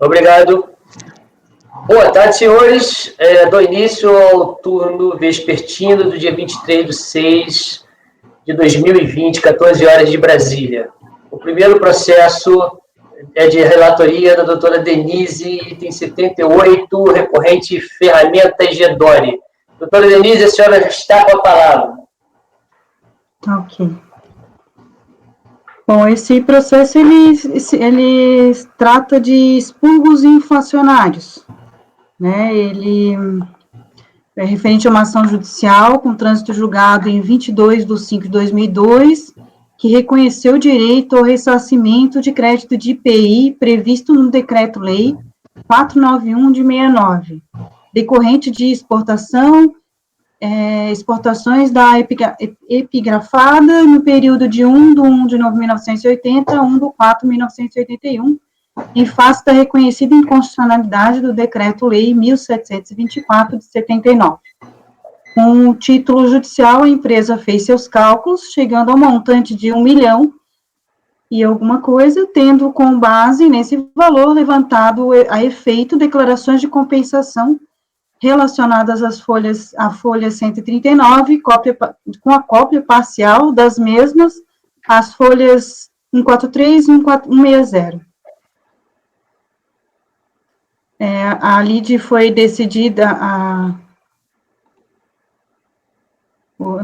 Obrigado. Boa tarde, senhores. Dou início ao turno vespertino do dia 23/6/2020, 14 horas de Brasília. O primeiro processo é de relatoria da doutora Denise, item 78, recorrente ferramentas GEDORI. Doutora Denise, a senhora está com a palavra. Ok. Bom, esse processo, ele trata de expurgos inflacionários, né? Ele é referente a uma ação judicial com trânsito julgado em 22/5/2002, que reconheceu o direito ao ressarcimento de crédito de IPI previsto no Decreto-Lei 491 de 69, decorrente de exportações da epigrafada no período de 1/1/1980 a 1/4/1981, em face da reconhecida inconstitucionalidade do Decreto-Lei 1724 de 79. Com o título judicial, a empresa fez seus cálculos, chegando ao montante de 1 milhão e alguma coisa, tendo com base nesse valor levantado a efeito declarações de compensação relacionadas à folha 139, com a cópia parcial das mesmas, as folhas 143 e 160. A lide foi decidida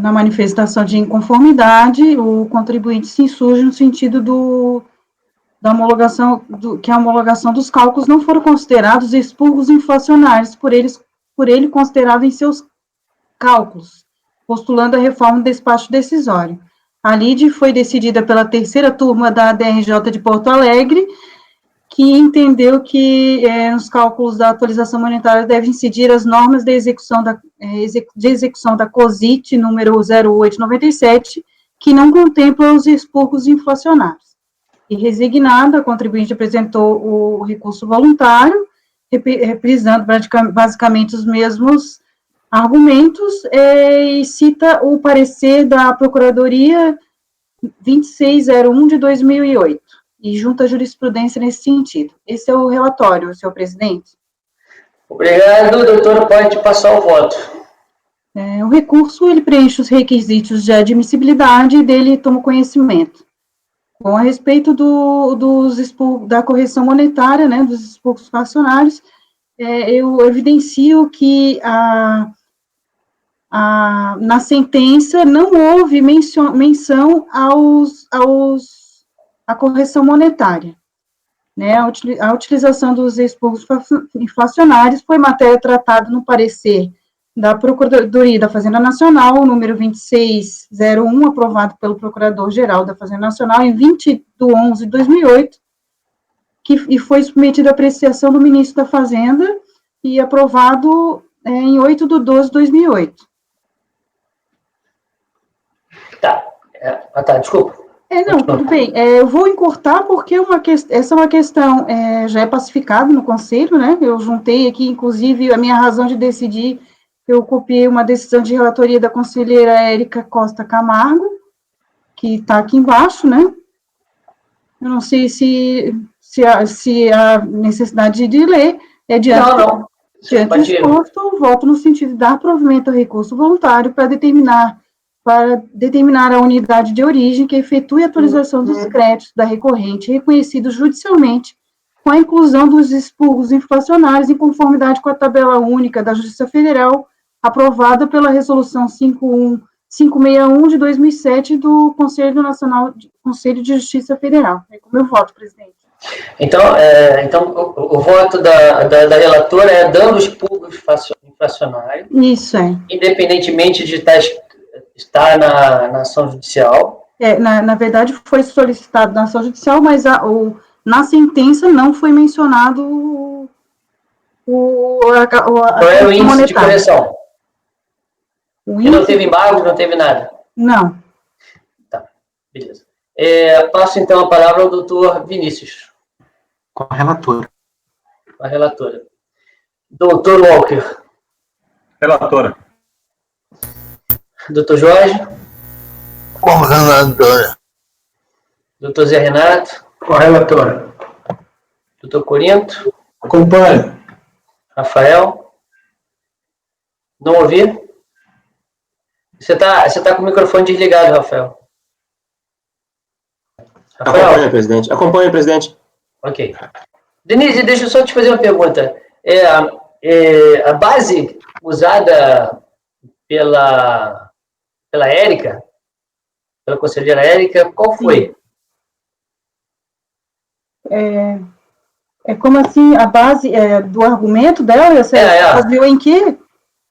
na manifestação de inconformidade, o contribuinte se insurge no sentido que a homologação dos cálculos não foram considerados expurgos inflacionários por ele considerado em seus cálculos, postulando a reforma do despacho decisório. A lide foi decidida pela terceira turma da DRJ de Porto Alegre, que entendeu que nos cálculos da atualização monetária devem incidir as normas de execução da COSIT número 0897, que não contemplam os expurgos inflacionários. E resignada, a contribuinte apresentou o recurso voluntário, reprisando basicamente os mesmos argumentos, e cita o parecer da Procuradoria 2601 de 2008, e junta a jurisprudência nesse sentido. Esse é o relatório, senhor presidente. Obrigado, doutor, pode passar o voto. O recurso, ele preenche os requisitos de admissibilidade e dele toma conhecimento. Bom, a respeito da correção monetária, né, dos expurgos inflacionários, eu evidencio que na sentença não houve menção à correção monetária, né, a utilização dos expurgos inflacionários foi matéria tratada no parecer da Procuradoria da Fazenda Nacional, número 2601, aprovado pelo Procurador-Geral da Fazenda Nacional em 20/11/2008, e foi submetido à apreciação do Ministro da Fazenda e aprovado em 8/12/2008. Tá, desculpa. Não, tudo bem. Eu vou encurtar porque essa é uma questão, já é pacificada no Conselho, né? Eu juntei aqui, inclusive, a minha razão de decidir. Eu copiei uma decisão de relatoria da conselheira Érica Costa Camargo, que está aqui embaixo, né? Eu não sei se a necessidade de ler é diante do exposto, eu voto no sentido de dar provimento ao recurso voluntário para determinar a unidade de origem que efetue a atualização dos créditos da recorrente reconhecidos judicialmente, com a inclusão dos expurgos inflacionários em conformidade com a tabela única da Justiça Federal, aprovada pela Resolução 561 de 2007 do Conselho de Justiça Federal. É como eu voto, presidente. Então, o voto da relatora é dando expurgos inflacionários. Isso, independentemente de estar na ação judicial. Na verdade, foi solicitado na ação judicial, mas na sentença não foi mencionado qual é o índice de correção? Não teve embargo, não teve nada? Não. Tá, beleza. Passo, então, a palavra ao doutor Vinícius. Com a relatora. Com a relatora. Doutor Walker. Relatora. Doutor Jorge. Com a relatora. Doutor Zé Renato. Com a relatora. Doutor Corinto. Acompanho. Rafael? Não ouvi? Você tá com o microfone desligado, Rafael. Acompanho, presidente. Acompanho, presidente. Ok. Denise, deixa eu só te fazer uma pergunta. A base usada pela Érica, pela conselheira Érica, qual foi? Como assim, a base do argumento dela, você baseou em quê?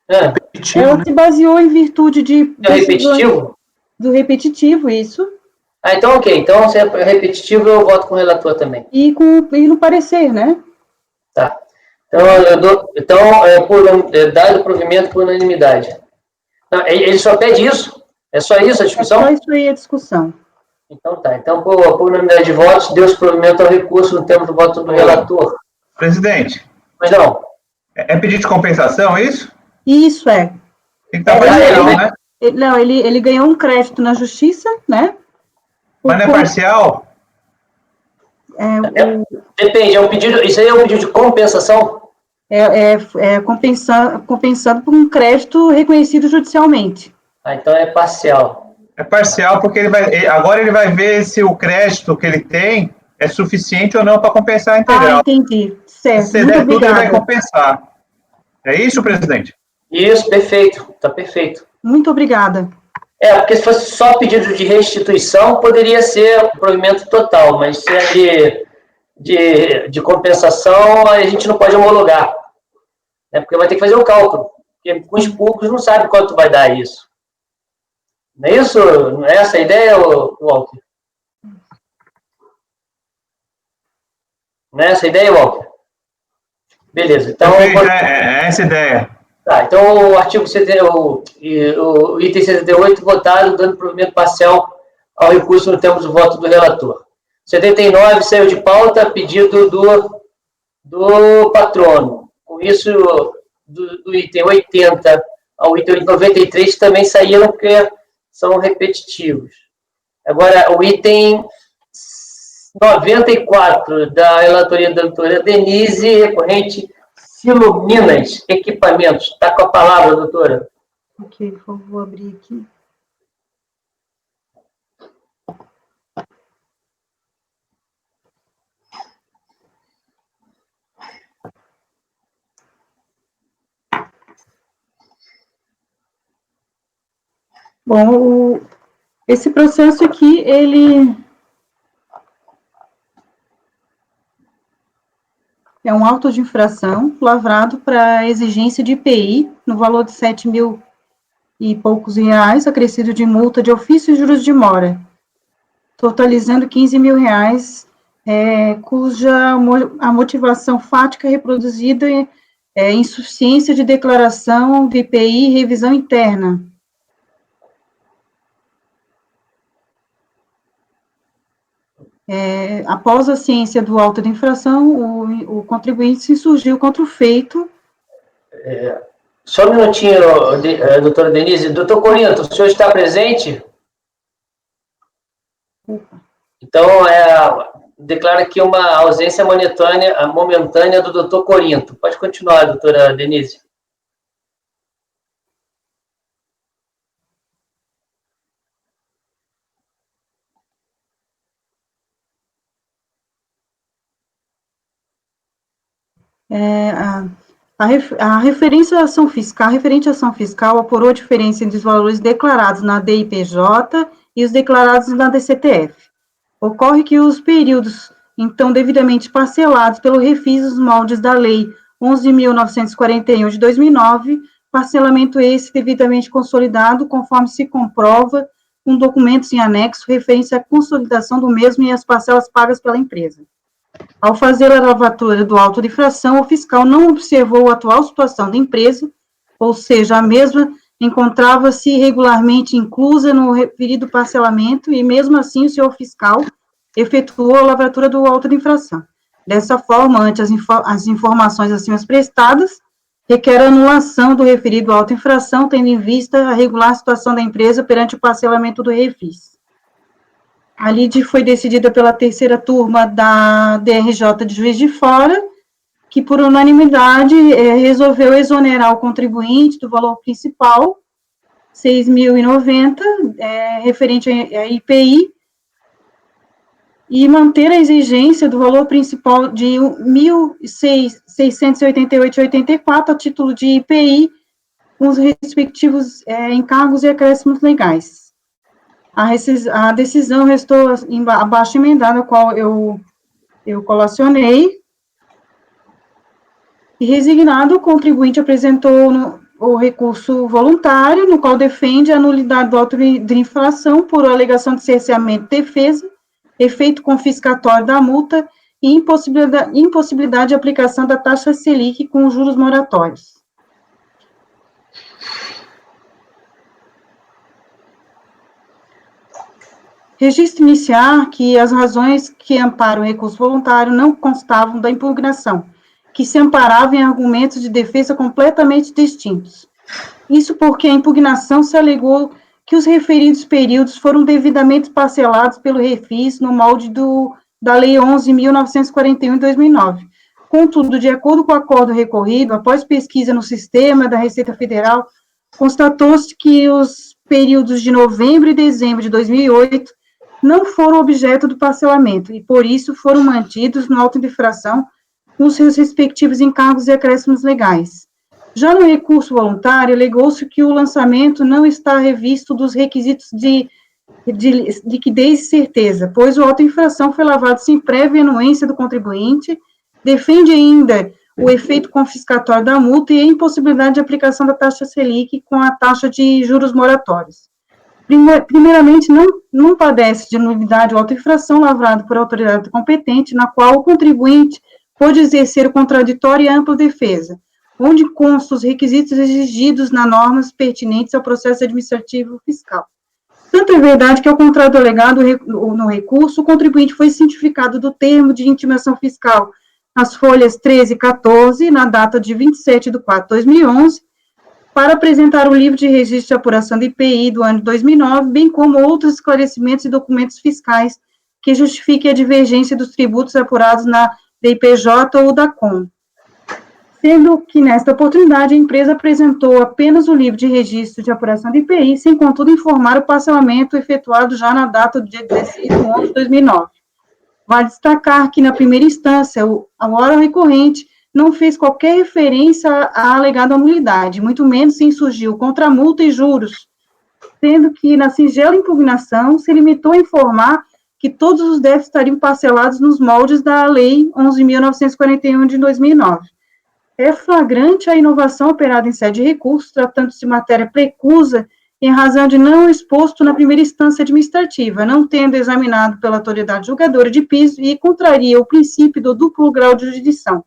Ela se baseou em virtude de... É repetitivo? Do repetitivo, isso. Então ok. Então, se é repetitivo, eu voto com o relator também. E no parecer, né? Tá. Então, dado o provimento por unanimidade. Não, ele só pede isso? É só isso a discussão? É só isso aí a discussão. Então tá. Então, por unanimidade de votos, deu-se provimento ao recurso no termo do voto do relator. Presidente. Mas não. É pedido de compensação, é isso? Isso é. Tem que estar parcial, né? Não, ele ganhou um crédito na justiça, né? Mas não é parcial? Depende, isso aí é um pedido de compensação? Compensando por um crédito reconhecido judicialmente. Então é parcial. É parcial porque agora ele vai ver se o crédito que ele tem é suficiente ou não para compensar a integral. Entendi. Certo. Se der tudo, ele vai compensar. É isso, presidente? Isso, perfeito. Está perfeito. Muito obrigada. Porque se fosse só pedido de restituição, poderia ser o provimento total, mas se é de compensação, a gente não pode homologar. Porque vai ter que fazer o cálculo. Porque com os públicos não sabe quanto vai dar isso. Não é isso? Não é essa a ideia, Walter? Não é essa a ideia, Walter? Beleza. Então, é essa a ideia. Tá, então o artigo 78, o item 78 votado, dando provimento parcial ao recurso no termo do voto do relator. 79 saiu de pauta a pedido do patrono. Com isso, do item 80 ao item 93 também saíram porque são repetitivos. Agora, o item 94 da relatoria da doutora Denise, recorrente Silo Minas Equipamentos. Está com a palavra, doutora. Ok, por favor, vou abrir aqui. Bom, esse processo aqui, ele é um auto de infração lavrado para exigência de IPI no valor de 7 mil e poucos reais, acrescido de multa de ofício e juros de mora, totalizando 15 mil reais, cuja a motivação fática reproduzida é insuficiência de declaração de IPI e revisão interna. Após a ciência do auto de infração, o contribuinte se insurgiu contra o feito. Só um minutinho, doutora Denise. Doutor Corinto, o senhor está presente? Então, declara aqui uma ausência momentânea do doutor Corinto. Pode continuar, doutora Denise. A referente à ação fiscal apurou a diferença entre os valores declarados na DIPJ e os declarados na DCTF. Ocorre que os períodos, então, devidamente parcelados pelo refis dos moldes da Lei 11.941 de 2009, parcelamento esse devidamente consolidado, conforme se comprova com documentos em anexo referência à consolidação do mesmo e as parcelas pagas pela empresa. Ao fazer a lavatura do auto de infração, o fiscal não observou a atual situação da empresa, ou seja, a mesma encontrava-se irregularmente inclusa no referido parcelamento e, mesmo assim, o senhor fiscal efetuou a lavatura do auto de infração. Dessa forma, ante as informações acima prestadas, requer a anulação do referido auto de infração, tendo em vista a regular situação da empresa perante o parcelamento do refis. A lide foi decidida pela terceira turma da DRJ de Juiz de Fora, que por unanimidade resolveu exonerar o contribuinte do valor principal, 6.090, referente a IPI, e manter a exigência do valor principal de 1.688,84 a título de IPI, com os respectivos encargos e acréscimos legais. A decisão restou abaixo emendada, a qual eu colacionei, e resignado, o contribuinte apresentou o recurso voluntário, no qual defende a nulidade do auto de infração por alegação de cerceamento de defesa, efeito confiscatório da multa e impossibilidade de aplicação da taxa Selic com juros moratórios. Registro iniciar que as razões que amparam o recurso voluntário não constavam da impugnação, que se amparava em argumentos de defesa completamente distintos. Isso porque a impugnação se alegou que os referidos períodos foram devidamente parcelados pelo Refis no molde da Lei 11.941, de 2009. Contudo, de acordo com o acordo recorrido, após pesquisa no sistema da Receita Federal, constatou-se que os períodos de novembro e dezembro de 2008 não foram objeto do parcelamento e, por isso, foram mantidos no auto de infração com seus respectivos encargos e acréscimos legais. Já no recurso voluntário, alegou-se que o lançamento não está revisto dos requisitos de liquidez e certeza, pois o auto-infração foi lavado sem prévia anuência do contribuinte, defende ainda o efeito confiscatório da multa e a impossibilidade de aplicação da taxa Selic com a taxa de juros moratórios. Primeiramente, não padece de nulidade ou auto-infração lavrado por autoridade competente, na qual o contribuinte pode exercer o contraditório e a ampla defesa, onde constam os requisitos exigidos nas normas pertinentes ao processo administrativo fiscal. Tanto é verdade que, ao contrário do alegado no recurso, o contribuinte foi cientificado do termo de intimação fiscal nas folhas 13 e 14, na data de 27/4/2011, para apresentar o livro de registro de apuração do IPI do ano de 2009, bem como outros esclarecimentos e documentos fiscais que justifiquem a divergência dos tributos apurados na DIPJ ou da COM. Sendo que, nesta oportunidade, a empresa apresentou apenas o livro de registro de apuração do IPI, sem, contudo, informar o parcelamento efetuado já na data do dia 16/11/2009. Vale destacar que, na primeira instância, a órgão recorrente não fez qualquer referência à alegada nulidade, muito menos se insurgiu contra multa e juros, sendo que, na singela impugnação, se limitou a informar que todos os débitos estariam parcelados nos moldes da Lei 11.941, de 2009. É flagrante a inovação operada em sede de recurso, tratando-se de matéria precusa, em razão de não exposto na primeira instância administrativa, não tendo examinado pela autoridade julgadora de piso e contraria o princípio do duplo grau de jurisdição,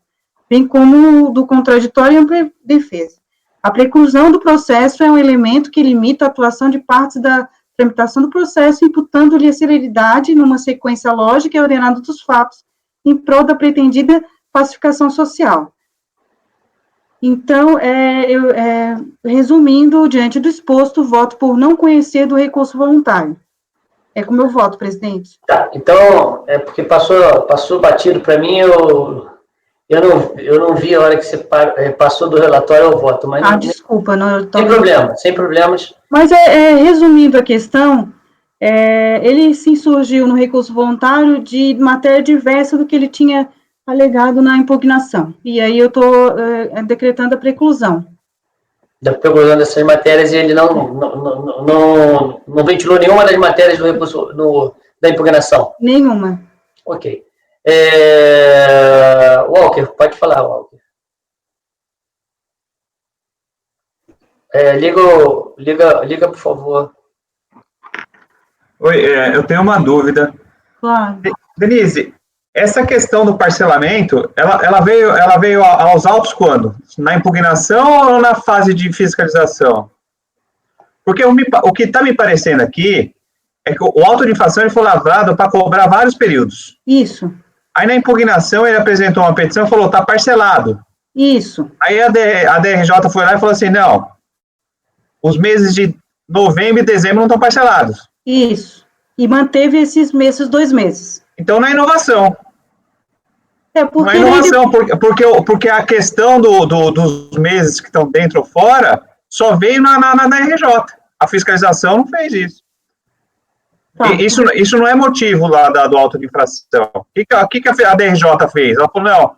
bem como do contraditório e ampla defesa. A preclusão do processo é um elemento que limita a atuação de partes da tramitação do processo, imputando-lhe a celeridade numa sequência lógica e ordenada dos fatos, em prol da pretendida pacificação social. Então, resumindo, diante do exposto, voto por não conhecer do recurso voluntário. É como eu voto, presidente. Tá, então, porque passou batido para mim, eu não vi a hora que você passou do relatório ao voto. Mas desculpa. Não, sem problemas. Mas, resumindo a questão, ele se insurgiu no recurso voluntário de matéria diversa do que ele tinha alegado na impugnação. E aí eu estou decretando a preclusão. Da preclusão dessas matérias, e ele não ventilou nenhuma das matérias do recurso da impugnação? Nenhuma. Ok. Walker, pode falar, Walker. Liga, por favor. Oi, eu tenho uma dúvida. Claro. Denise, essa questão do parcelamento, ela veio aos autos quando? Na impugnação ou na fase de fiscalização? Porque o que está me parecendo aqui é que o auto de infração ele foi lavrado para cobrar vários períodos. Isso. Aí na impugnação ele apresentou uma petição e falou, está parcelado. Isso. Aí a DRJ foi lá e falou assim, não, os meses de novembro e dezembro não estão parcelados. Isso. E manteve esses 2 meses. Então não é inovação. Não é inovação, porque a questão dos meses que estão dentro ou fora só veio na RJ. A fiscalização não fez isso. Tá. Isso não é motivo lá do auto de infração. O que a DRJ fez? Ela falou, não,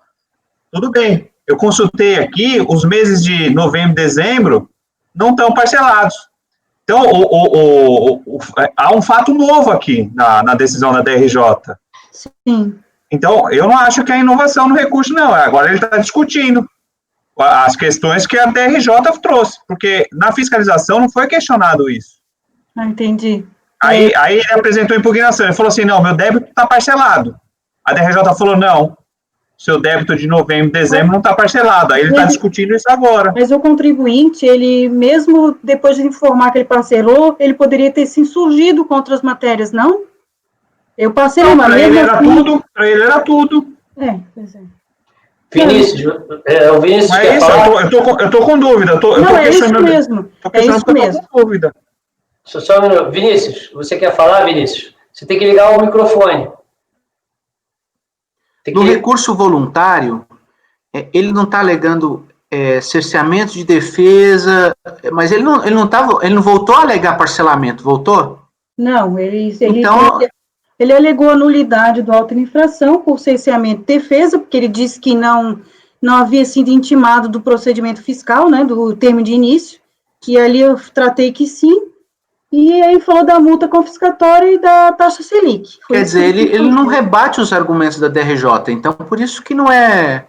tudo bem, eu consultei aqui, os meses de novembro e dezembro não estão parcelados. Então, há um fato novo aqui na decisão da DRJ. Sim. Então, eu não acho que é inovação no recurso, não. Agora ele está discutindo as questões que a DRJ trouxe, porque na fiscalização não foi questionado isso. Entendi. Aí ele apresentou impugnação, ele falou assim, não, meu débito está parcelado. A DRJ falou, não, seu débito de novembro e dezembro não está parcelado. Aí ele está discutindo isso agora. Mas o contribuinte, ele, mesmo depois de informar que ele parcelou, ele poderia ter se insurgido contra as matérias, não? Eu parcelei uma mesma. Para ele era tudo. Pois é. Vinícius, o Vinícius quer falar? Eu tô com dúvida. É isso mesmo. É isso mesmo. Com dúvida. Só um minuto. Vinícius, você quer falar, Vinícius? Você tem que ligar o microfone. No recurso voluntário, ele não está alegando cerceamento de defesa, mas ele não voltou a alegar parcelamento, voltou? Não, ele alegou a nulidade do auto de infração por cerceamento de defesa, porque ele disse que não havia sido intimado do procedimento fiscal, né, do termo de início, que ali eu tratei que sim, e aí falou da multa confiscatória e da taxa Selic. Quer dizer, ele não rebate os argumentos da DRJ, então por isso que não é...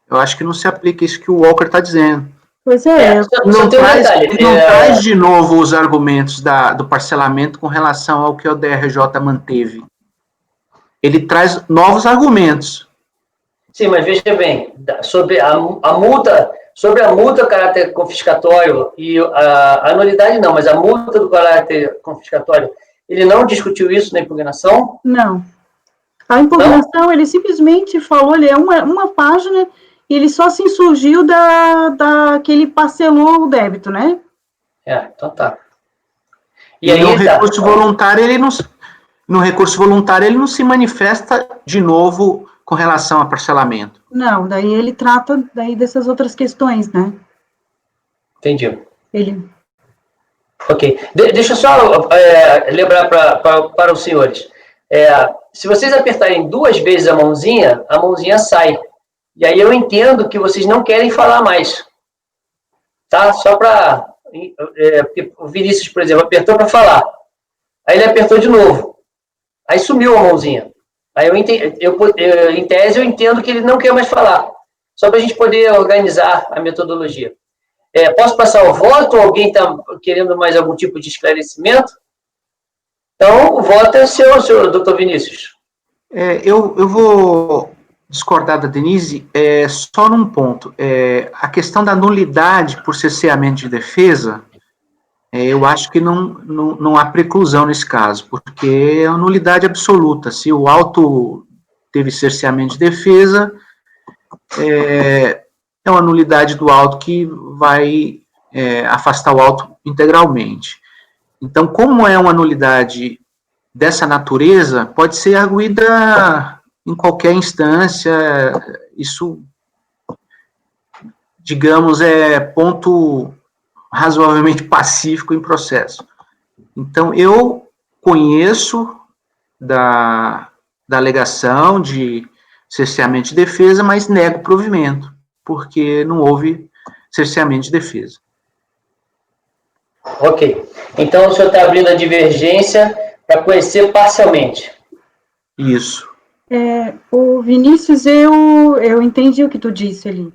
Eu acho que não se aplica isso que o Walker está dizendo. Pois é. Não traz de novo os argumentos do parcelamento com relação ao que o DRJ manteve. Ele traz novos argumentos. Sim, mas veja bem, sobre a multa caráter confiscatório e a anulidade não, mas a multa do caráter confiscatório, ele não discutiu isso na impugnação? Não. A impugnação, ele simplesmente falou, ele é uma página, e ele só se insurgiu que ele parcelou o débito, né? Então tá. E aí, no recurso voluntário, no recurso voluntário, ele não se manifesta de novo com relação a parcelamento. Não, daí ele trata dessas outras questões, né? Entendi. Ok. Deixa eu só lembrar para os senhores. Se vocês apertarem 2 vezes a mãozinha sai. E aí eu entendo que vocês não querem falar mais. Tá? Só para... o Vinícius, por exemplo, apertou para falar. Aí ele apertou de novo. Aí sumiu a mãozinha. Aí em tese eu entendo que ele não quer mais falar. Só para a gente poder organizar a metodologia. Posso passar o voto? Alguém está querendo mais algum tipo de esclarecimento? Então, o voto é seu, doutor Vinícius. Eu vou discordar da Denise só num ponto. A questão da nulidade por cerceamento de defesa, eu acho que não há preclusão nesse caso, porque é uma nulidade absoluta. Se o auto teve cerceamento de defesa, é uma nulidade do auto que vai afastar o auto integralmente. Então, como é uma nulidade dessa natureza, pode ser arguída em qualquer instância. Isso, digamos, é ponto razoavelmente pacífico em processo. Então, eu conheço da alegação de cerceamento de defesa, mas nego o provimento, porque não houve cerceamento de defesa. Ok. Então, o senhor está abrindo a divergência para conhecer parcialmente. Isso. O Vinícius, eu entendi o que tu disse ali.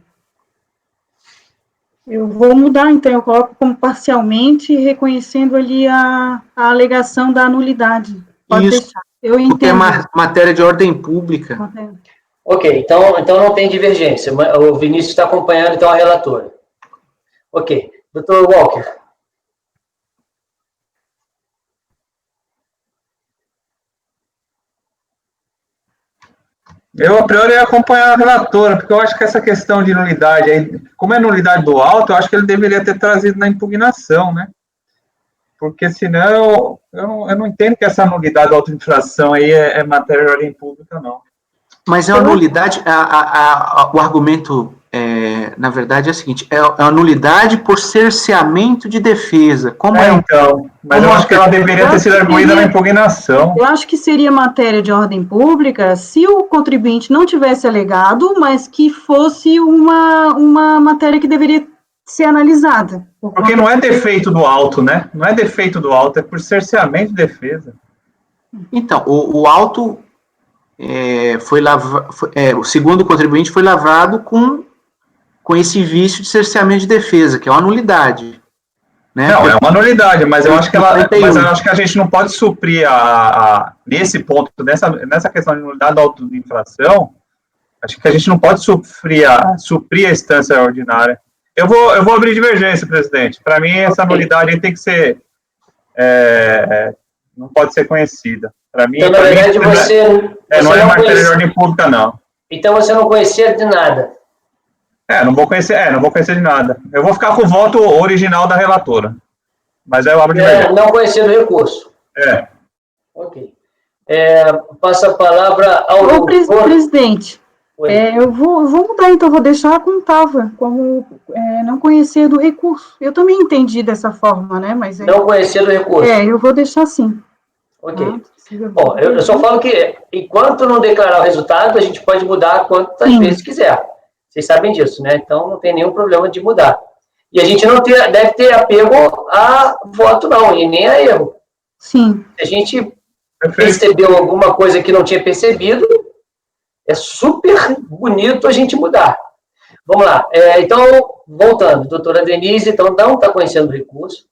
Eu vou mudar, então, eu coloco como parcialmente, reconhecendo ali a alegação da nulidade. Pode Isso, deixar. Eu entendo. Porque é matéria de ordem pública. Ok, então não tem divergência. O Vinícius está acompanhando, então, a relatora. Ok. Doutor Walker. Eu, a priori, ia acompanhar a relatora, porque eu acho que essa questão de nulidade, aí, como é nulidade do auto, eu acho que ele deveria ter trazido na impugnação, né? Porque senão, eu não entendo que essa nulidade da auto-infração aí é matéria de ordem pública, não. Mas é uma nulidade, o argumento, na verdade, é o seguinte, é a nulidade por cerceamento de defesa. Então, mas eu acho que ela deveria ter sido arguída na impugnação. Eu acho que seria matéria de ordem pública se o contribuinte não tivesse alegado, mas que fosse uma matéria que deveria ser analisada. Porque não é defeito do auto, né? Não é defeito do auto, é por cerceamento de defesa. Então, o auto o segundo contribuinte foi lavrado com esse vício de cerceamento de defesa, que é uma nulidade. Né? Não, é uma nulidade, mas eu acho que a gente não pode suprir nesse ponto, nessa questão de nulidade da auto-infração, acho que a gente não pode suprir a instância ordinária. Eu vou abrir divergência, presidente. Para mim, essa nulidade aí tem que ser, não pode ser conhecida. Para mim, então, na verdade, você não é matéria de ordem pública, não. Então, você não conhecia de nada. Não vou conhecer de nada. Eu vou ficar com o voto original da relatora. Mas aí eu abro divergência. Não conhecia do recurso. Ok. Passa a palavra ao presidente. Eu vou mudar, então, vou deixar como estava, como não conhecer do recurso. Eu também entendi dessa forma, né? Mas não conhecer do recurso. Eu vou deixar assim. Ok. Bom, eu só falo que, enquanto não declarar o resultado, a gente pode mudar quantas vezes quiser. Vocês sabem disso, né? Então, não tem nenhum problema de mudar. E a gente não deve ter apego a voto, não, e nem a erro. Sim. Se a gente percebeu alguma coisa que não tinha percebido, é super bonito a gente mudar. Vamos lá. Então, voltando. Doutora Denise, então, não está conhecendo o recurso.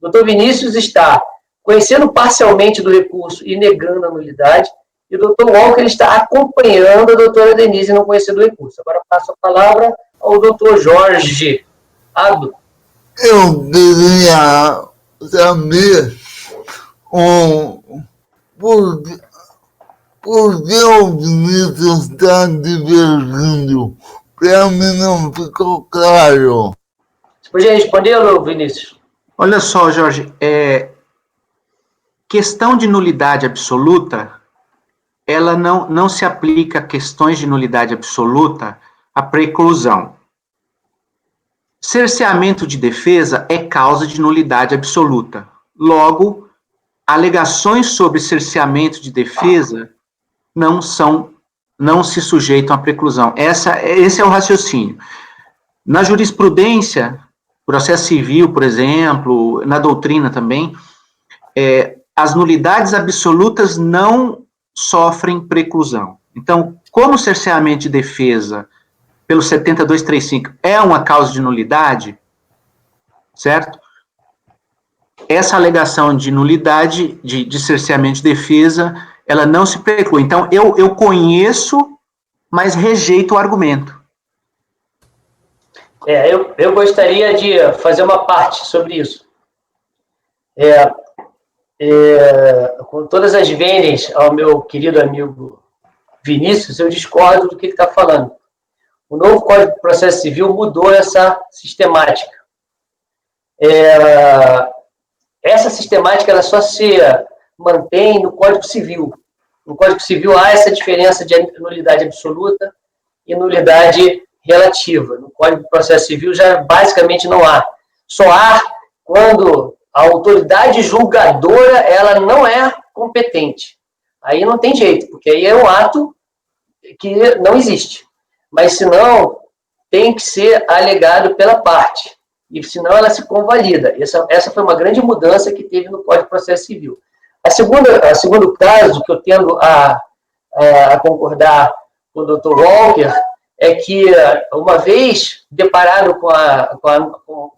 Doutor Vinícius está conhecendo parcialmente do recurso e negando a nulidade. E o doutor Walker está acompanhando a doutora Denise e não conhecendo o recurso. Agora passo a palavra ao doutor Jorge Ado. Eu queria saber por que o Vinícius está divergindo. Para mim não ficou claro. Você podia responder, Vinícius? Olha só, Jorge, questão de nulidade absoluta, ela não se aplica a questões de nulidade absoluta à preclusão. Cerceamento de defesa é causa de nulidade absoluta. Logo, alegações sobre cerceamento de defesa não se sujeitam à preclusão. Esse é o raciocínio. Na jurisprudência, processo civil, por exemplo, na doutrina também, as nulidades absolutas não sofrem preclusão. Então, como o cerceamento de defesa pelo 7235 é uma causa de nulidade, certo? Essa alegação de nulidade, de cerceamento de defesa, ela não se preclui. Então, eu conheço, mas rejeito o argumento. Eu gostaria de fazer uma parte sobre isso. Com todas as vênias ao meu querido amigo Vinícius, eu discordo do que ele está falando. O novo Código de Processo Civil mudou essa sistemática. Essa sistemática ela só se mantém no Código Civil. No Código Civil há essa diferença de nulidade absoluta e nulidade relativa. No Código de Processo Civil já basicamente não há. Só há quando a autoridade julgadora ela não é competente. Aí não tem jeito, porque aí é um ato que não existe. Mas, senão, tem que ser alegado pela parte. E, senão, ela se convalida. Essa foi uma grande mudança que teve no Código de Processo Civil. A segundo caso, que eu tendo a concordar com o Dr. Walker, é que, uma vez deparado com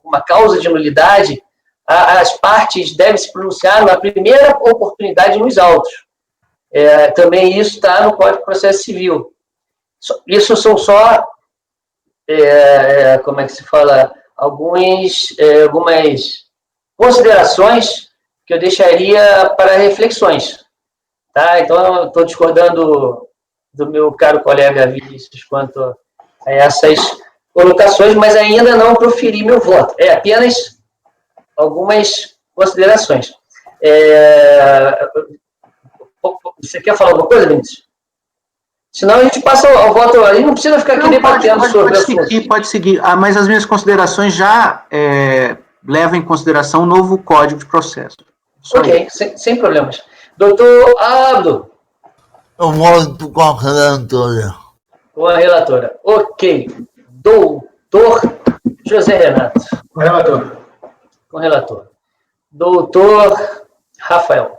uma causa de nulidade, as partes devem se pronunciar na primeira oportunidade nos autos. Também isso está no Código de Processo Civil. Isso são só, como é que se fala, algumas considerações que eu deixaria para reflexões. Tá? Então, eu estou discordando do meu caro colega Vinícius quanto a essas colocações, mas ainda não proferi meu voto. Apenas algumas considerações. Você quer falar alguma coisa, Vinícius? Senão a gente passa ao voto, aí não precisa ficar aqui debatendo sobre assunto. Pode seguir, mas as minhas considerações já levam em consideração o novo Código de Processo. Ok, sem problemas. Doutor Abdo. Eu voto com a relatora. Com a relatora. Ok. Doutor José Renato. Com o relator. Com o relator. Doutor Rafael.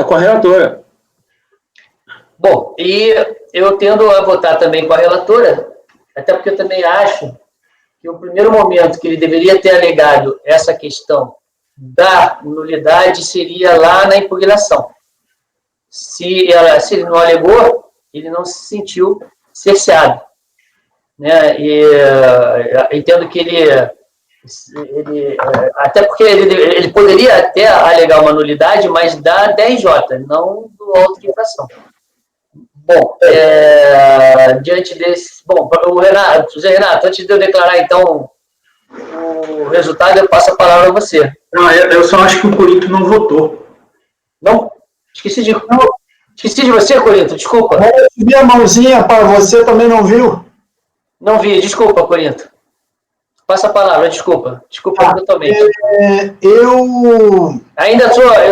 Com a relatora. Bom, e eu tendo a votar também com a relatora, até porque eu também acho que o primeiro momento que ele deveria ter alegado essa questão da nulidade seria lá na impugnação. Se ele não alegou, ele não se sentiu cerceado. Né? E entendo que ele até porque ele poderia até alegar uma nulidade, mas da DRJ, não do auto de infração. Bom, diante desse... Bom, o José Renato, antes de eu declarar, então, o resultado, eu passo a palavra a você. Não, eu só acho que o Corinto não votou. Não? Esqueci de você, Corinto, desculpa. Eu subi a mãozinha para você, também não viu? Não vi, desculpa, Corinto. Passa a palavra, desculpa. Desculpa totalmente. Eu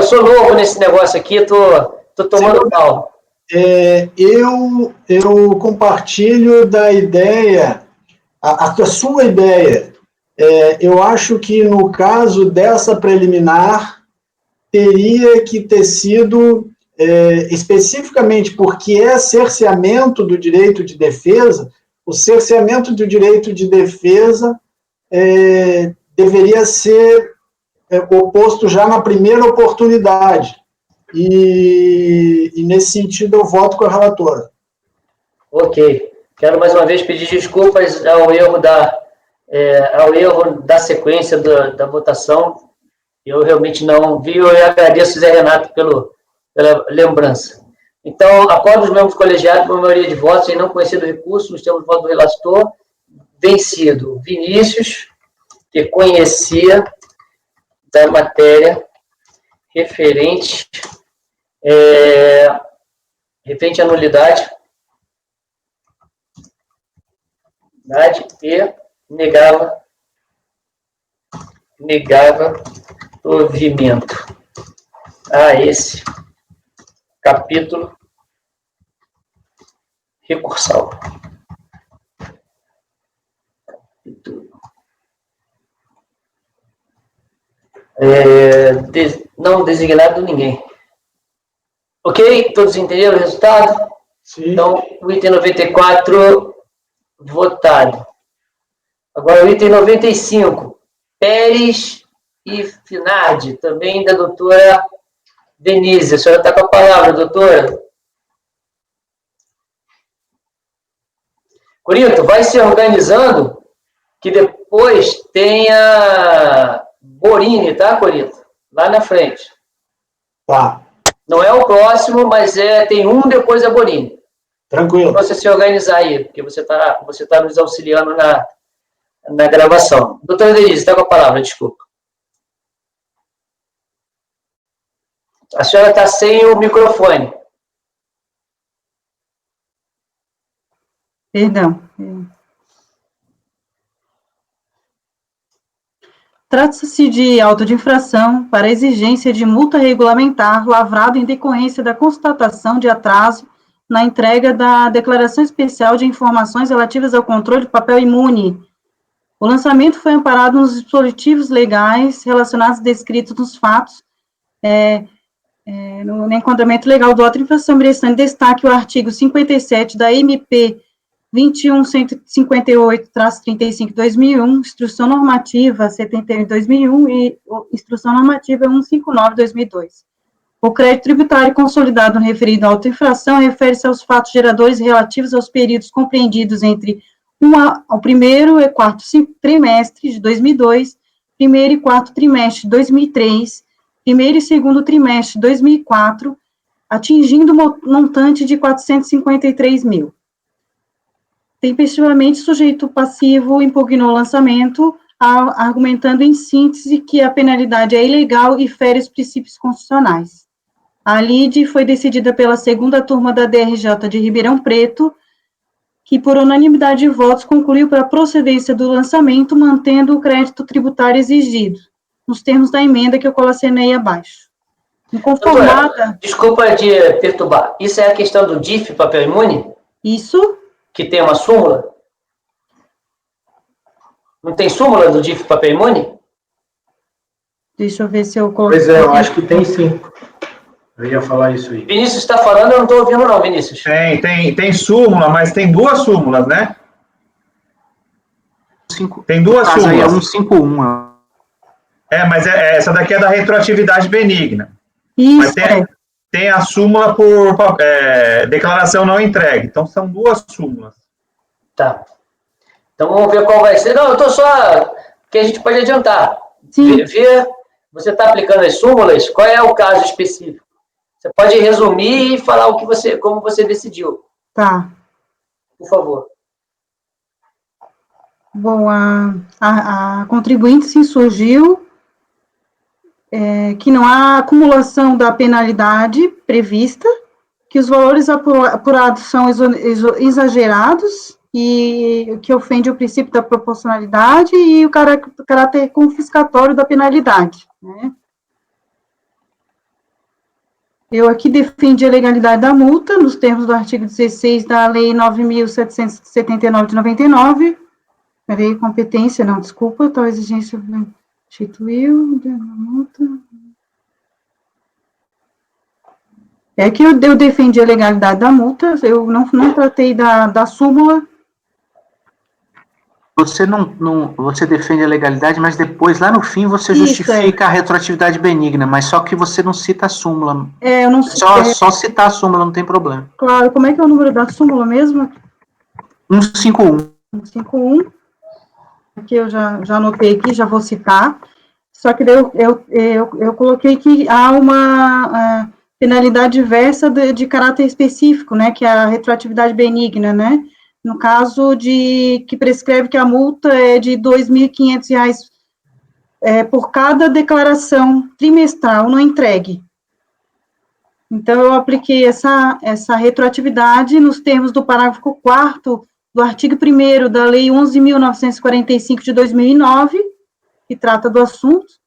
sou novo nesse negócio aqui, tô tomando pau. Eu compartilho da ideia, a sua ideia. Eu acho que no caso dessa preliminar, teria que ter sido, especificamente porque é cerceamento do direito de defesa, o cerceamento do direito de defesa deveria ser oposto já na primeira oportunidade. E nesse sentido eu voto com a relatora. Ok. Quero mais uma vez pedir desculpas ao erro da sequência da votação. Eu realmente não vi, eu agradeço o Zé Renato pela lembrança. Então, acordo os membros colegiados por maioria de votos em não conhecido recurso, nos termos do voto do relator, vencido Vinícius, que conhecia da matéria referente à nulidade e negava provimento a esse capítulo recursal. Não designado ninguém. Ok? Todos entenderam o resultado? Sim. Então, o item 94, votado. Agora, o item 95, Pérez e Finardi, também da doutora Denise. A senhora está com a palavra, doutora. Corinto, vai se organizando, que depois tenha Borini, tá, Corinto? Lá na frente. Tá. Não é o próximo, mas tem um depois da Borini. Tranquilo. Você se organizar aí, porque você tá nos auxiliando na gravação. Doutora Denise, está com a palavra, desculpa. A senhora está sem o microfone. Perdão. Trata-se de auto de infração para exigência de multa regulamentar lavrado em decorrência da constatação de atraso na entrega da Declaração Especial de Informações relativas ao controle de papel imune. O lançamento foi amparado nos dispositivos legais relacionados descritos nos fatos, no enquadramento legal do auto de infração, merecendo destaque o artigo 57 da MP 21.158-35/2001, Instrução Normativa 71/2001 e Instrução Normativa 159/2002. O crédito tributário consolidado no referido à autoinfração refere-se aos fatos geradores relativos aos períodos compreendidos entre o primeiro e quarto trimestre de 2002, primeiro e quarto trimestre de 2003, primeiro e segundo trimestre de 2004, atingindo o montante de 453 mil. Tempestivamente, o sujeito passivo impugnou o lançamento, argumentando em síntese que a penalidade é ilegal e fere os princípios constitucionais. A lide foi decidida pela segunda turma da DRJ de Ribeirão Preto, que por unanimidade de votos concluiu para a procedência do lançamento, mantendo o crédito tributário exigido, nos termos da emenda que eu colacionei abaixo. Inconformada... Doutora, desculpa de perturbar. Isso é a questão do DIF papel imune? Isso? Que tem uma súmula? Não tem súmula do DIF papel imune? Deixa eu ver se eu coloquei. Pois é, eu acho que tem sim. Eu ia falar isso aí. Vinícius está falando, eu não estou ouvindo não, Vinícius. Tem súmula, mas tem duas súmulas, né? Tem duas Aí é súmulas. 151. Mas essa daqui é da retroatividade benigna. Isso, Mas tem a súmula por declaração não entregue. Então, são duas súmulas. Tá. Então, vamos ver qual vai ser. Não, eu estou só... que a gente pode adiantar. Sim. Ver, você está aplicando as súmulas, qual é o caso específico? Você pode resumir e falar como você decidiu. Tá. Por favor. Bom, a contribuinte se insurgiu que não há acumulação da penalidade prevista, que os valores apurados são exagerados e que ofende o princípio da proporcionalidade e o caráter confiscatório da penalidade, né? Eu aqui defendi a legalidade da multa, nos termos do artigo 16 da Lei 9.779 de 99, peraí, competência, não, desculpa, tal exigência instituiu, multa. É que eu defendi a legalidade da multa, eu não tratei da súmula. Você defende a legalidade, mas depois, lá no fim, você justifica a retroatividade benigna, mas só que você não cita a súmula. Eu não só citar a súmula, não tem problema. Claro, como é que é o número da súmula mesmo? 151. 151. Aqui eu já anotei aqui, já vou citar. Só que eu coloquei que há uma penalidade diversa de caráter específico, né, que é a retroatividade benigna, né? No caso que prescreve que a multa é de R$ 2.500 por cada declaração trimestral não entregue. Então, eu apliquei essa retroatividade nos termos do parágrafo 4º do artigo 1º da Lei 11.945 de 2009, que trata do assunto.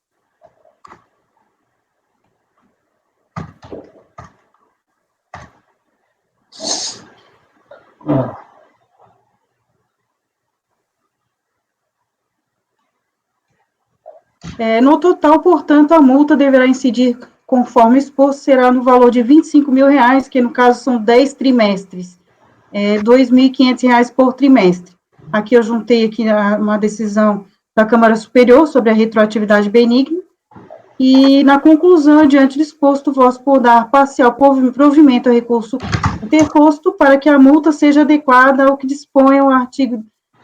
No total, portanto, a multa deverá incidir, conforme exposto, será no valor de R$ 25.000, que no caso são 10 trimestres, R$ 2.500 por trimestre. Aqui eu juntei aqui uma decisão da Câmara Superior sobre a retroatividade benigna, e na conclusão, diante do exposto, voto por dar parcial provimento ao recurso interposto para que a multa seja adequada ao que dispõe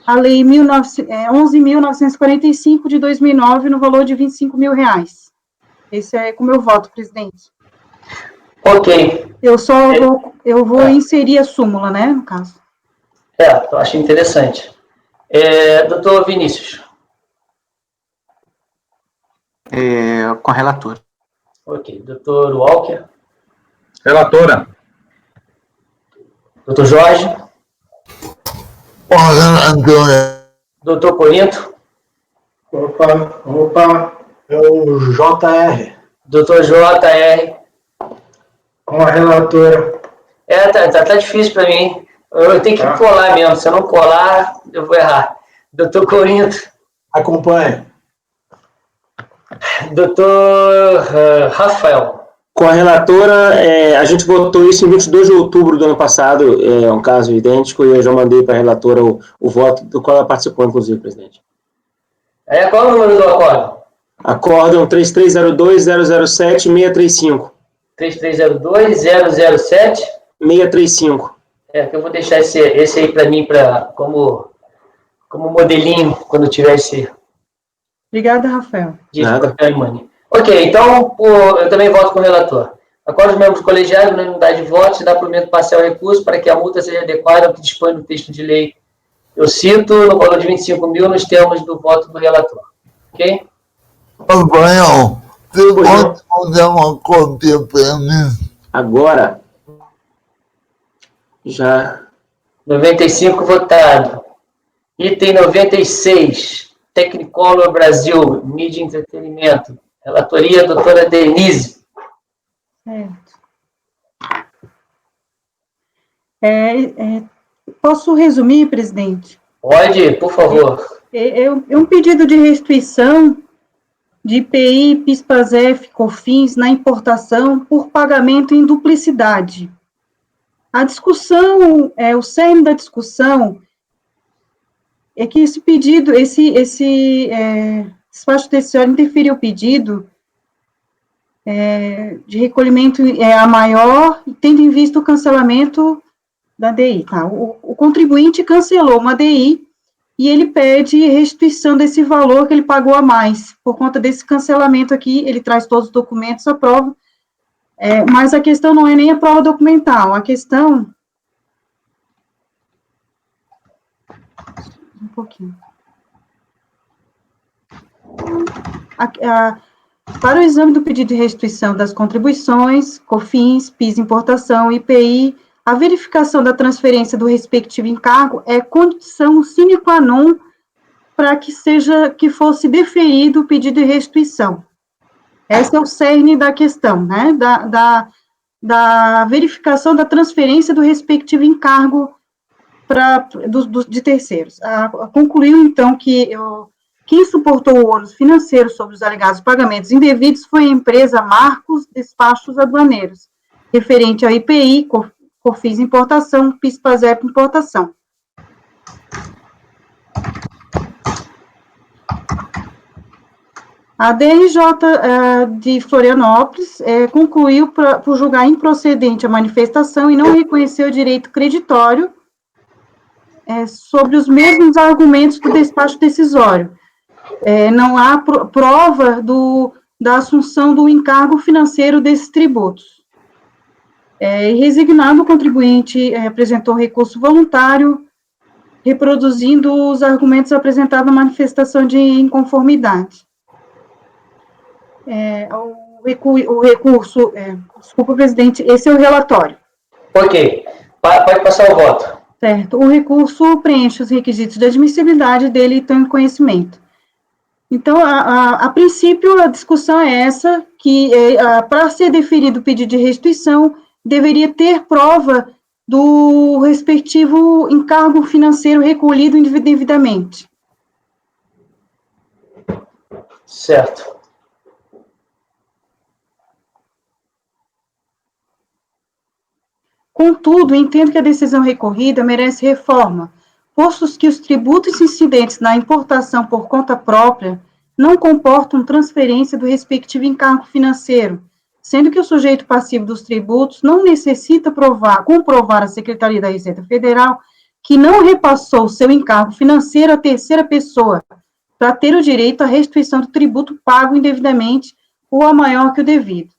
a Lei 11.945 de 2009, no valor de R$ 25.000. Esse é o meu voto, presidente. Ok. Eu vou inserir a súmula, né, no caso. Eu acho interessante. Doutor Vinícius. Com a relatora. Ok. Doutor Walker. Relatora. Doutor Jorge. Relatora. Doutor Corinto. Opa, é o JR. Doutor JR. Com a relatora. Tá difícil para mim. Eu tenho que colar mesmo. Se eu não colar, eu vou errar. Doutor Corinto. Acompanha. Doutor Rafael. Com a relatora, a gente votou isso em 22 de outubro do ano passado, é um caso idêntico, e eu já mandei para a relatora o voto do qual ela participou, inclusive, presidente. Qual é o número do acórdão? Acórdão 3302-007-635. 3302-007? 635. Que eu vou deixar esse aí para mim como modelinho, quando tiver esse... Obrigada, Rafael. Nada. Ok, então eu também voto com o relator. Acordo os membros colegiados, na unidade de votos, se dá provimento parcial ao recurso para que a multa seja adequada ao que dispõe no texto de lei. Eu cito no valor de 25.000 nos termos do voto do relator. Ok? Rafael, você pode fazer uma cópia para mim? Agora, já... 95 votado. Item 96, Technicolor Brasil, mídia e entretenimento. Relatoria, doutora Denise. Certo. Posso resumir, presidente? Pode, por favor. É um pedido de restituição de IPI, PIS/PASEF, COFINS na importação por pagamento em duplicidade. A discussão, o cerne da discussão é que esse pedido, esse despacho decisório interferiu o pedido de recolhimento a maior, tendo em vista o cancelamento da DI. Tá? O contribuinte cancelou uma DI e ele pede restituição desse valor que ele pagou a mais. Por conta desse cancelamento aqui, ele traz todos os documentos, a prova, mas a questão não é nem a prova documental, a questão... Um pouquinho. Para o exame do pedido de restituição das contribuições, COFINS, PIS importação, IPI, a verificação da transferência do respectivo encargo é condição sine qua non para que fosse deferido o pedido de restituição. Esse é o cerne da questão, né, da verificação da transferência do respectivo encargo de terceiros. Concluiu, então, que quem suportou o ônus financeiro sobre os alegados pagamentos indevidos foi a empresa Marcos Despachos Aduaneiros, referente ao IPI, COFINS importação, PIS/PASEP importação. A DRJ de Florianópolis concluiu por julgar improcedente a manifestação e não reconheceu o direito creditório sobre os mesmos argumentos do despacho decisório. Não há prova da assunção do encargo financeiro desses tributos. Resignado, o contribuinte apresentou recurso voluntário, reproduzindo os argumentos apresentados na manifestação de inconformidade. O recurso, desculpa, presidente, esse é o relatório. Ok, pode passar o voto. Certo, o recurso preenche os requisitos de admissibilidade dele e tem conhecimento. Então, a princípio, a discussão é essa, que para ser deferido o pedido de restituição, deveria ter prova do respectivo encargo financeiro recolhido indevidamente. Certo. Contudo, entendo que a decisão recorrida merece reforma, posto que os tributos incidentes na importação por conta própria não comportam transferência do respectivo encargo financeiro, sendo que o sujeito passivo dos tributos não necessita comprovar à Secretaria da Receita Federal que não repassou seu encargo financeiro a terceira pessoa, para ter o direito à restituição do tributo pago indevidamente ou a maior que o devido.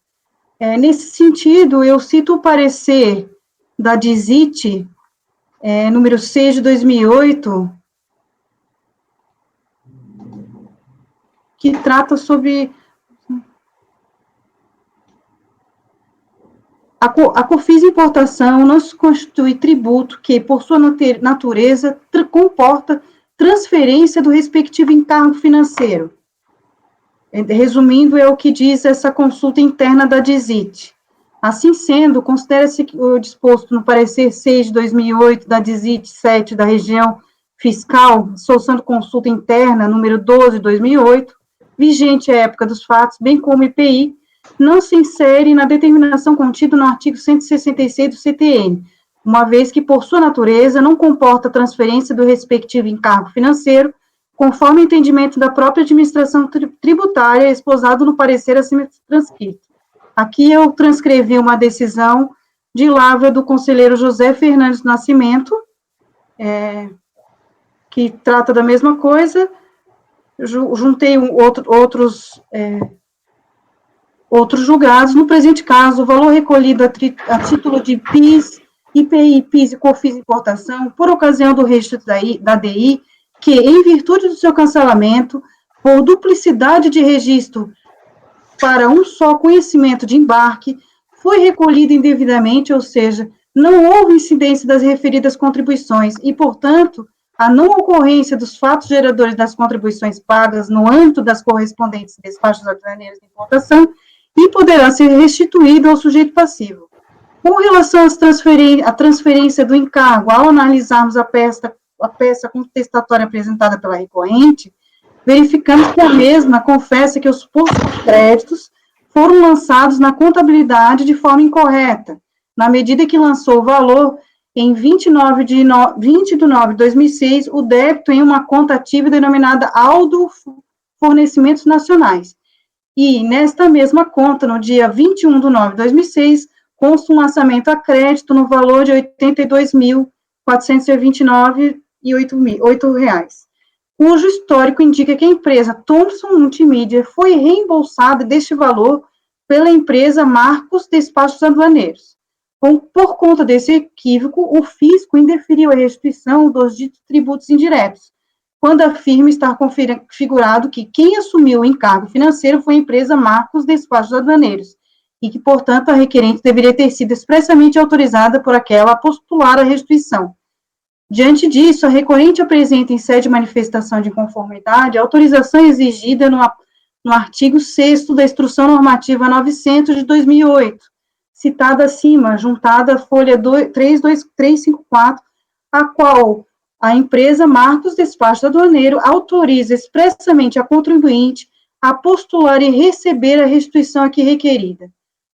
Nesse sentido, eu cito o parecer da DISIT, número 6 de 2008, que trata sobre a COFINS importação não se constitui tributo que, por sua natureza, comporta transferência do respectivo encargo financeiro. Resumindo, é o que diz essa consulta interna da DISIT. Assim sendo, considera-se o disposto no parecer 6 de 2008 da DISIT 7 da região fiscal, solução de consulta interna, número 12 de 2008, vigente à época dos fatos, bem como IPI, não se insere na determinação contida no artigo 166 do CTN, uma vez que, por sua natureza, não comporta transferência do respectivo encargo financeiro, conforme o entendimento da própria administração tributária exposado no parecer acima transcrito. Aqui eu transcrevi uma decisão de lavra do conselheiro José Fernandes Nascimento, que trata da mesma coisa. Juntei outros julgados. No presente caso, o valor recolhido a título de PIS, IPI, PIS e COFINS importação, por ocasião do registro da DI, que, em virtude do seu cancelamento, por duplicidade de registro para um só conhecimento de embarque, foi recolhido indevidamente, ou seja, não houve incidência das referidas contribuições e, portanto, a não ocorrência dos fatos geradores das contribuições pagas no âmbito das correspondentes despachos aduaneiros de importação e poderá ser restituído ao sujeito passivo. Com relação à transferência do encargo, ao analisarmos a peça contestatória apresentada pela recorrente, verificamos que a mesma confessa que os supostos créditos foram lançados na contabilidade de forma incorreta, na medida que lançou o valor em 20 de nove de 2006, o débito em uma conta ativa denominada Aldo Fornecimentos Nacionais. E, nesta mesma conta, no dia 21 de nove de 2006, consta um lançamento a crédito no valor de R$ 82.429,08, cujo histórico indica que a empresa Thomson Multimídia foi reembolsada deste valor pela empresa Marcos Despachos Aduaneiros. Por conta desse equívoco, o fisco indeferiu a restituição dos ditos tributos indiretos, quando afirma estar configurado que quem assumiu o encargo financeiro foi a empresa Marcos Despachos Aduaneiros, e que, portanto, a requerente deveria ter sido expressamente autorizada por aquela a postular a restituição. Diante disso, a recorrente apresenta em sede de manifestação de inconformidade a autorização exigida no artigo 6º da Instrução Normativa 900 de 2008, citada acima, juntada à folha 32354, a qual a empresa Marcos Despachos Aduaneiro autoriza expressamente a contribuinte a postular e receber a restituição aqui requerida.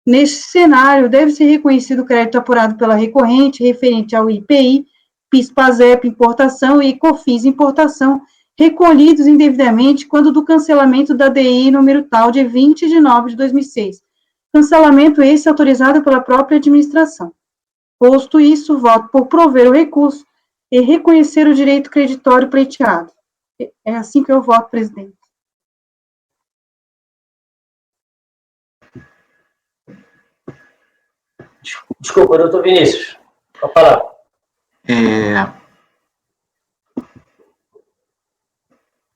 Neste cenário, deve ser reconhecido o crédito apurado pela recorrente referente ao IPI, PIS/PASEP Importação e COFINS Importação, recolhidos indevidamente quando do cancelamento da DI número tal de 20 de nove de 2006. Cancelamento esse autorizado pela própria administração. Posto isso, voto por prover o recurso e reconhecer o direito creditório pleiteado. É assim que eu voto, presidente. Desculpa, doutor Vinícius. Pode falar.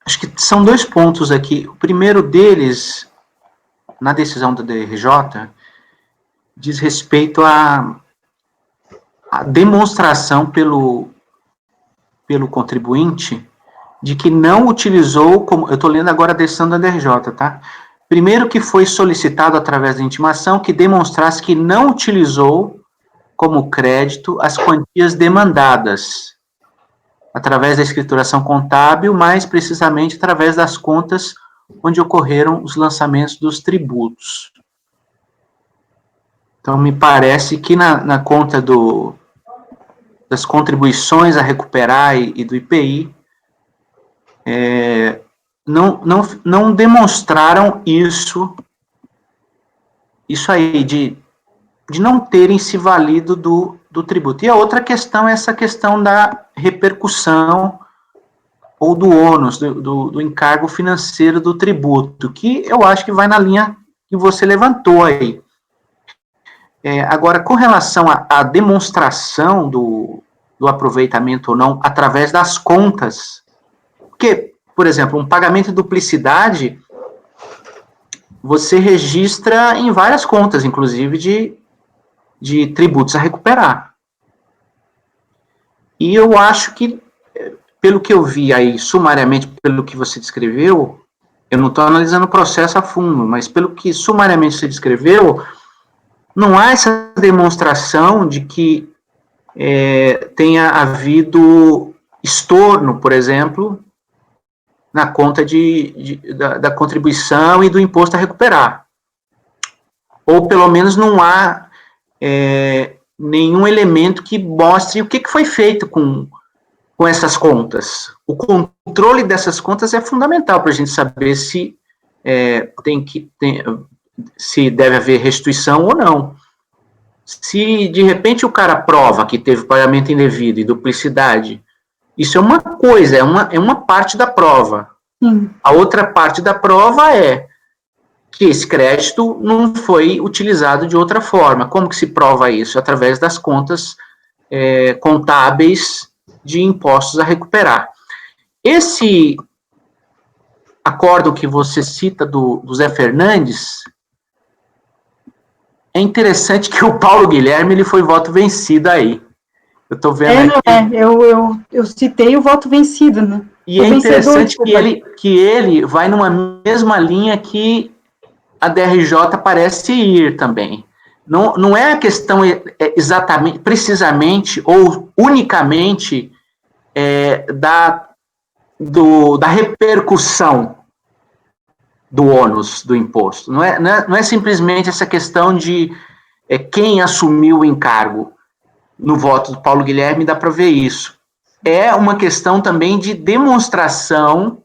Acho que são dois pontos aqui. O primeiro deles, na decisão da DRJ, diz respeito à demonstração pelo contribuinte de que não utilizou, como eu estou lendo agora a decisão da DRJ, tá? Primeiro, que foi solicitado através da intimação que demonstrasse que não utilizou como crédito as quantias demandadas, através da escrituração contábil, mais precisamente através das contas onde ocorreram os lançamentos dos tributos. Então, me parece que na conta das contribuições a recuperar e do IPI, não demonstraram isso aí, de não terem se valido do tributo. E a outra questão é essa questão da repercussão ou do ônus, do encargo financeiro do tributo, que eu acho que vai na linha que você levantou aí. Agora, com relação à demonstração do aproveitamento ou não, através das contas, porque, por exemplo, um pagamento de duplicidade, você registra em várias contas, inclusive de tributos a recuperar. E eu acho que, pelo que eu vi aí, sumariamente, pelo que você descreveu, eu não estou analisando o processo a fundo, mas pelo que sumariamente você descreveu, não há essa demonstração de que tenha havido estorno, por exemplo, na conta da contribuição e do imposto a recuperar. Ou, pelo menos, não há nenhum elemento que mostre o que foi feito com essas contas. O controle dessas contas é fundamental para a gente saber se se deve haver restituição ou não. Se, de repente, o cara prova que teve pagamento indevido e duplicidade, isso é uma coisa, é uma parte da prova. A outra parte da prova é que esse crédito não foi utilizado de outra forma. Como que se prova isso? Através das contas contábeis de impostos a recuperar. Esse acórdão que você cita do Zé Fernandes, É interessante que o Paulo Guilherme ele foi voto vencido aí. Eu estou vendo aqui. Eu citei o voto vencido, né? E é interessante que ele vai numa mesma linha que a DRJ parece ir também. Não é a questão exatamente, precisamente ou unicamente da repercussão do ônus do imposto. Não é simplesmente essa questão de quem assumiu o encargo. No voto do Paulo Guilherme dá para ver isso. É uma questão também de demonstração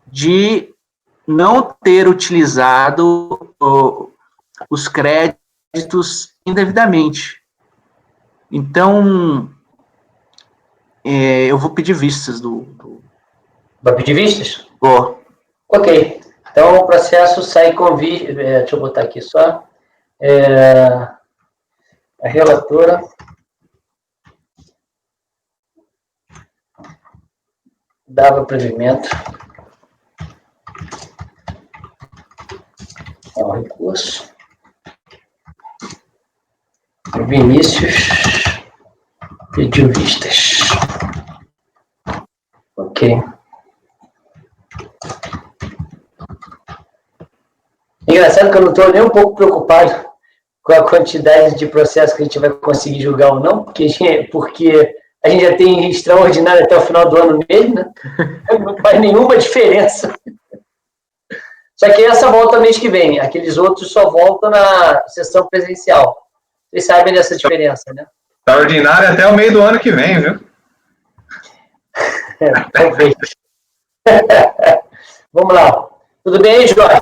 de não ter utilizado os créditos indevidamente. Então, eu vou pedir vistas Vai pedir vistas? Vou. Ok. Então, o processo sai com vista... deixa eu botar aqui só. A relatora... dava provimento ao recurso. Vinícius pediu vistas. Ok. Engraçado que eu não estou nem um pouco preocupado com a quantidade de processos que a gente vai conseguir julgar ou não, porque a gente já tem extraordinário até o final do ano mesmo, né? Não faz nenhuma diferença. Só que essa volta mês que vem, aqueles outros só voltam na sessão presencial. Vocês sabem dessa diferença, né? Extraordinário até o meio do ano que vem, viu? Talvez. Vamos lá. Tudo bem aí, Jorge?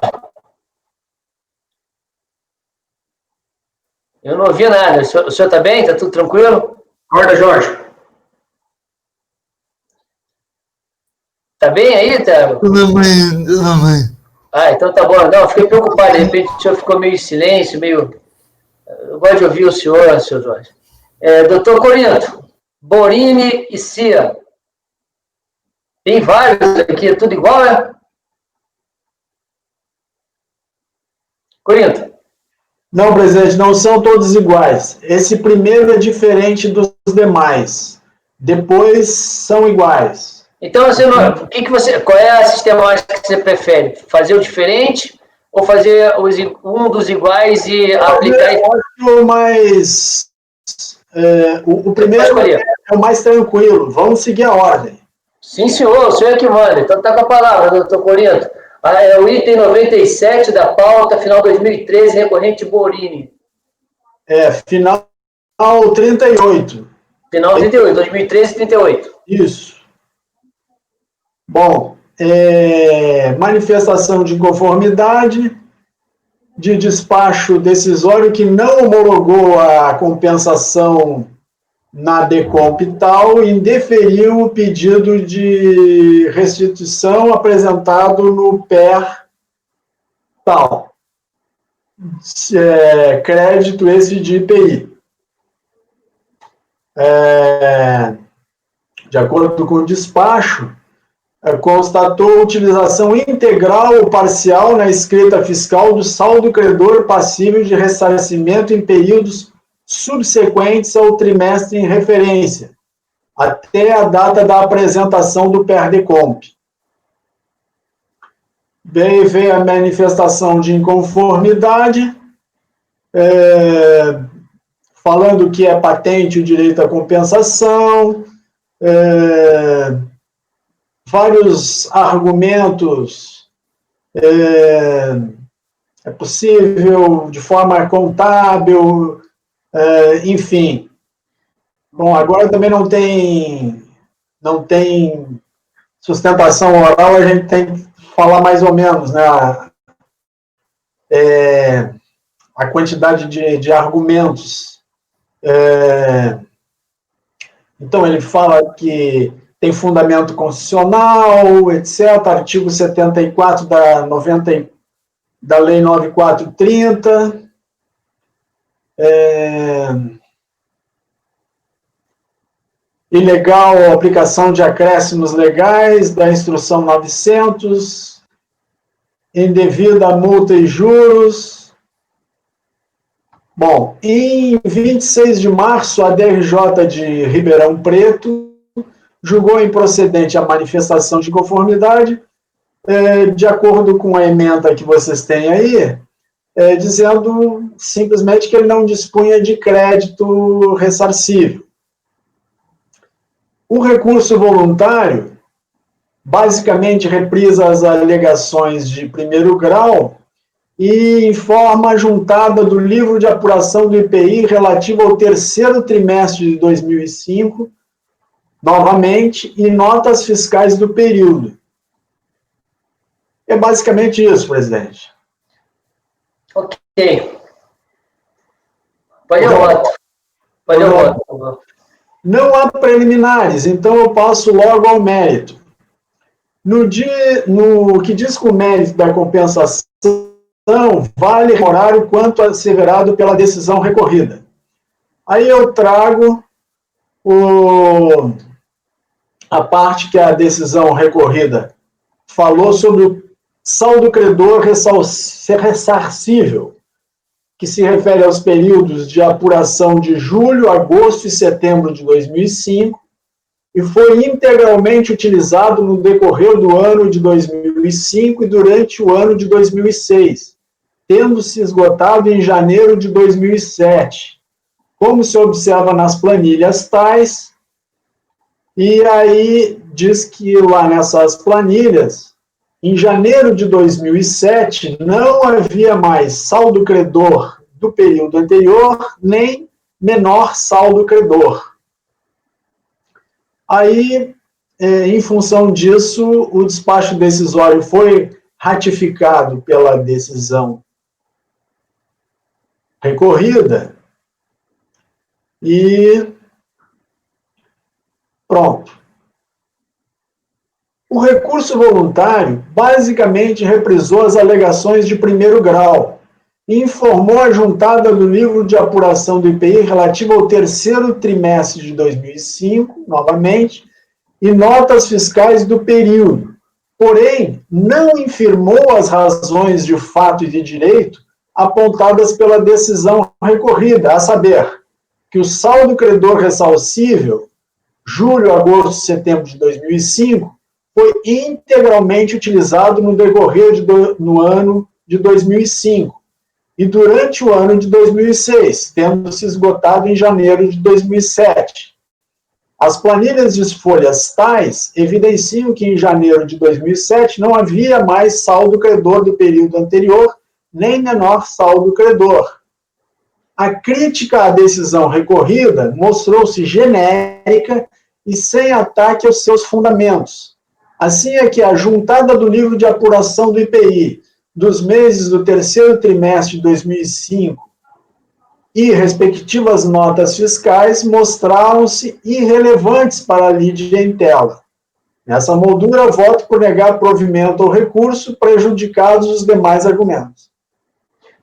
Eu não ouvi nada. O senhor está bem? Está tudo tranquilo? Acorda, Jorge. Tá bem aí, Thiago? Tudo bem. Ah, então tá bom. Não, fiquei preocupado. De repente o senhor ficou meio em silêncio, meio... Eu gosto de ouvir o senhor, seu Jorge. Doutor Corinto, Borini e Cia. Tem vários aqui, é tudo igual, é? Corinto. Não, presidente, não são todos iguais. Esse primeiro é diferente dos demais. Depois são iguais. Então, qual é a sistemática que você prefere? Fazer o diferente ou fazer um dos iguais e aplicar? Eu acho mais... o primeiro é o mais tranquilo. Vamos seguir a ordem. Sim, senhor. O senhor é que manda. Então, tá com a palavra, doutor Corinto. É o item 97 da pauta, final 2013, recorrente Borini. Final 38. Final 38, 2013, 38. Isso. Bom, manifestação de inconformidade, de despacho decisório que não homologou a compensação na Decomp tal, indeferiu o pedido de restituição apresentado no PER tal. Crédito esse de IPI. De acordo com o despacho, constatou utilização integral ou parcial na escrita fiscal do saldo credor passível de ressarcimento em períodos subsequentes ao trimestre em referência, até a data da apresentação do PER-DECOMP. Veio a manifestação de inconformidade, falando que é patente o direito à compensação, vários argumentos, é possível de forma contábil, enfim. Bom, agora também não tem sustentação oral, a gente tem que falar mais ou menos, né, a quantidade de argumentos. Então, ele fala que tem fundamento constitucional, etc., artigo 74 da Lei 9430, ilegal a aplicação de acréscimos legais da Instrução 900, indevida multa e juros, Bom, em 26 de março, a DRJ de Ribeirão Preto julgou improcedente a manifestação de conformidade, de acordo com a ementa que vocês têm aí, dizendo simplesmente que ele não dispunha de crédito ressarcível. O recurso voluntário basicamente reprisa as alegações de primeiro grau e informa a juntada do livro de apuração do IPI relativo ao terceiro trimestre de 2005, novamente, e notas fiscais do período. É basicamente isso, presidente. Ok. Pode ir ao voto. Não há preliminares, então eu passo logo ao mérito. No que diz com o mérito da compensação, vale rememorar o quanto asseverado pela decisão recorrida. Aí eu trago a parte que a decisão recorrida falou sobre o saldo credor ressarcível, que se refere aos períodos de apuração de julho, agosto e setembro de 2005, e foi integralmente utilizado no decorrer do ano de 2005 e durante o ano de 2006, tendo se esgotado em janeiro de 2007, como se observa nas planilhas tais, e aí diz que lá nessas planilhas, em janeiro de 2007, não havia mais saldo credor do período anterior, nem menor saldo credor. Aí, em função disso, o despacho decisório foi ratificado pela decisão recorrida e pronto. O recurso voluntário basicamente reprisou as alegações de primeiro grau e informou a juntada do livro de apuração do IPI relativo ao terceiro trimestre de 2005, novamente, e notas fiscais do período. Porém, não infirmou as razões de fato e de direito apontadas pela decisão recorrida, a saber, que o saldo credor ressarcível, julho, agosto e setembro de 2005, foi integralmente utilizado no decorrer no ano de 2005 e durante o ano de 2006, tendo se esgotado em janeiro de 2007. As planilhas de folhas tais evidenciam que em janeiro de 2007 não havia mais saldo credor do período anterior, nem menor saldo credor. A crítica à decisão recorrida mostrou-se genérica e sem ataque aos seus fundamentos. Assim é que a juntada do livro de apuração do IPI dos meses do terceiro trimestre de 2005 e respectivas notas fiscais mostraram-se irrelevantes para a lide em tela. Nessa moldura, voto por negar provimento ao recurso, prejudicados os demais argumentos.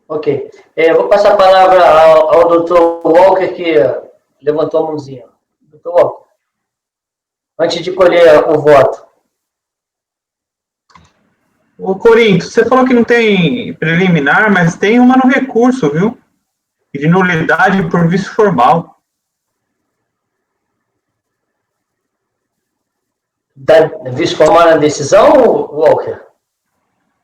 Ok. Vou passar a palavra ao Dr. Walker, que levantou a mãozinha. Dr. Walker, antes de colher o voto. Ô, Corinto, você falou que não tem preliminar, mas tem uma no recurso, viu? De nulidade por vício formal. Vício formal na decisão, Walker?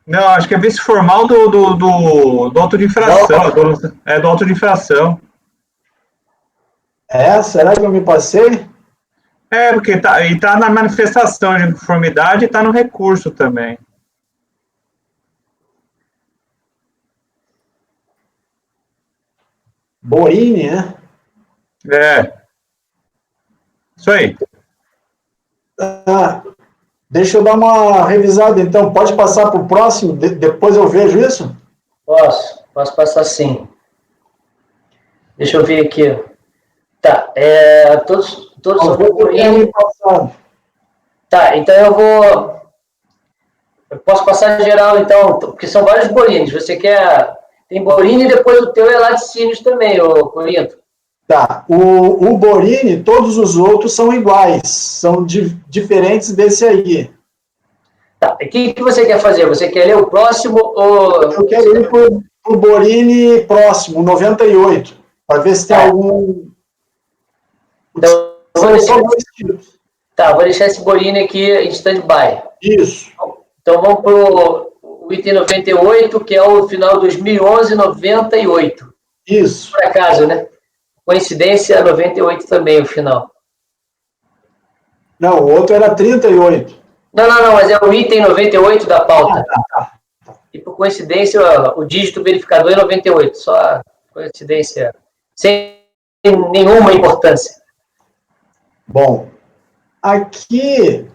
Não, acho que é vício formal do auto de infração. Do auto de infração. Será que eu me passei? Porque tá na manifestação de conformidade e tá no recurso também. Borini, né? Isso aí. Deixa eu dar uma revisada, então. Pode passar para o próximo? Depois eu vejo isso? Posso passar sim. Deixa eu ver aqui. Tá, todos sobre o Borini. Tá, então eu posso passar geral, então, porque são vários Borinis. Você quer... Tem Borini e depois o teu é laticínios também, Corinto. Tá, o Borini, todos os outros são iguais, são diferentes desse aí. Tá, o que você quer fazer? Você quer ler o próximo ou... Eu quero ir por o Borini próximo, 98, para ver se tem algum... Então, vou deixar esse Borini aqui em stand-by. Isso. Então, vamos para o item 98, que é o final 2011, 98. Isso. Por acaso, né? Coincidência, 98 também, o final. Não, o outro era 38. Não, mas é o item 98 da pauta. Tá. E por coincidência, o dígito verificador é 98. Só coincidência, sem nenhuma importância. Bom, aqui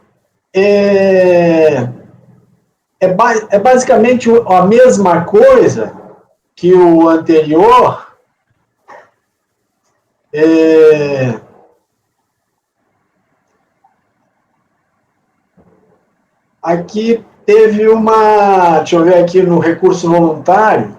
é basicamente a mesma coisa que o anterior. Aqui teve uma, deixa eu ver aqui no recurso voluntário,